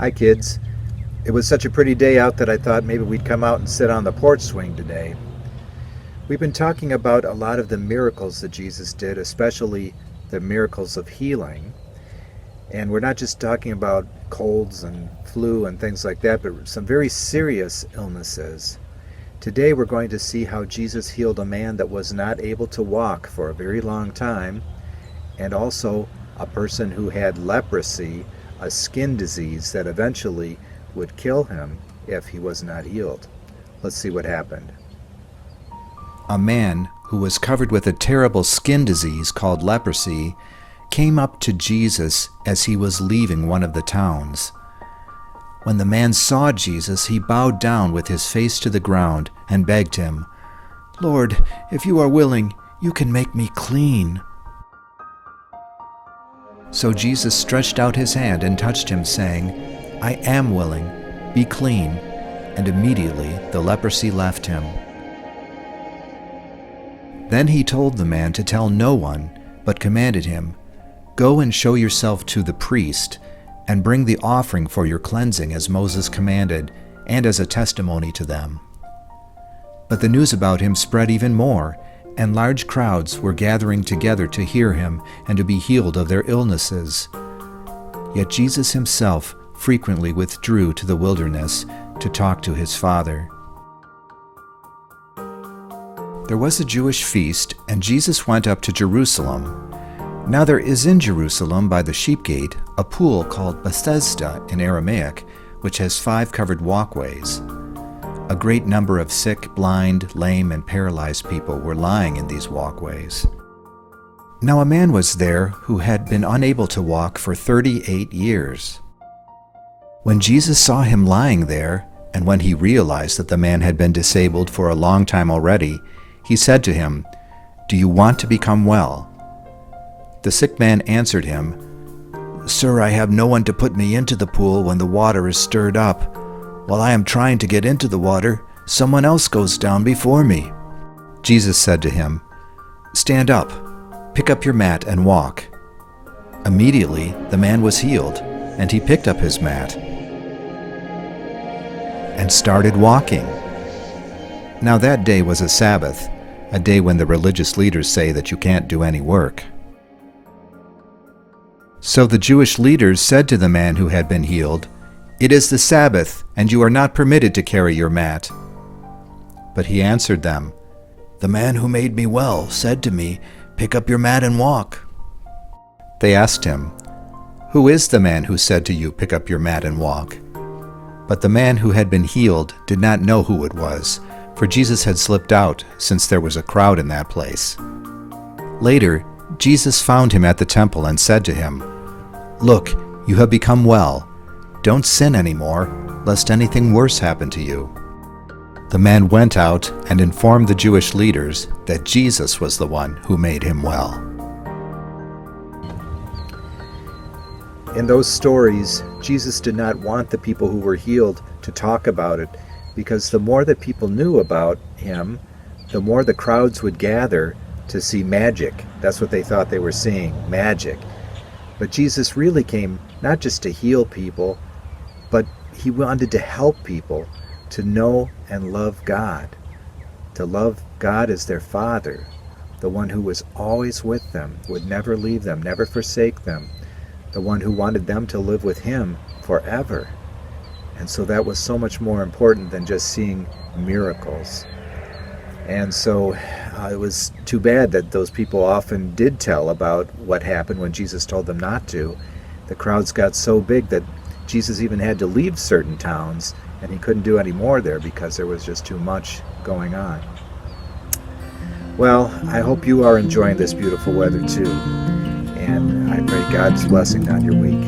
Hi kids. It was such a pretty day out that I thought maybe we'd come out and sit on the porch swing today. We've been talking about a lot of the miracles that Jesus did, especially the miracles of healing. And we're not just talking about colds and flu and things like that, but some very serious illnesses. Today we're going to see how Jesus healed a man that was not able to walk for a very long time, and also a person who had leprosy, a skin disease that eventually would kill him if he was not healed. Let's see what happened. A man who was covered with a terrible skin disease called leprosy came up to Jesus as he was leaving one of the towns. When the man saw Jesus, he bowed down with his face to the ground and begged him, "Lord, if you are willing, you can make me clean." So Jesus stretched out his hand and touched him, saying, "I am willing, be clean." And immediately the leprosy left him. Then he told the man to tell no one, but commanded him, "Go and show yourself to the priest, and bring the offering for your cleansing as Moses commanded, and as a testimony to them." But the news about him spread even more, and large crowds were gathering together to hear him and to be healed of their illnesses. Yet Jesus himself frequently withdrew to the wilderness to talk to his Father. There was a Jewish feast, and Jesus went up to Jerusalem. Now there is in Jerusalem by the sheep gate a pool called Bethesda in Aramaic, which has 5 covered walkways. A great number of sick, blind, lame, and paralyzed people were lying in these walkways. Now a man was there who had been unable to walk for 38 years. When Jesus saw him lying there, and when he realized that the man had been disabled for a long time already, he said to him, "Do you want to become well?" The sick man answered him, "Sir, I have no one to put me into the pool when the water is stirred up. While I am trying to get into the water, someone else goes down before me." Jesus said to him, "Stand up, pick up your mat and walk." Immediately the man was healed, and he picked up his mat and started walking. Now that day was a Sabbath, a day when the religious leaders say that you can't do any work. So the Jewish leaders said to the man who had been healed, "It is the Sabbath, and you are not permitted to carry your mat." But he answered them, "The man who made me well said to me, 'Pick up your mat and walk.'" They asked him, "Who is the man who said to you, 'Pick up your mat and walk'?" But the man who had been healed did not know who it was, for Jesus had slipped out, since there was a crowd in that place. Later, Jesus found him at the temple and said to him, "Look, you have become well. Don't sin anymore, lest anything worse happen to you." The man went out and informed the Jewish leaders that Jesus was the one who made him well. In those stories, Jesus did not want the people who were healed to talk about it, because the more that people knew about him, the more the crowds would gather to see magic. That's what they thought they were seeing, magic. But Jesus really came not just to heal people, but he wanted to help people to know and love God, to love God as their Father, the one who was always with them, would never leave them, never forsake them, the one who wanted them to live with him forever. And so that was so much more important than just seeing miracles. And so it was too bad that those people often did tell about what happened when Jesus told them not to. The crowds got so big that Jesus even had to leave certain towns, and he couldn't do any more there because there was just too much going on. Well, I hope you are enjoying this beautiful weather too, and I pray God's blessing on your week.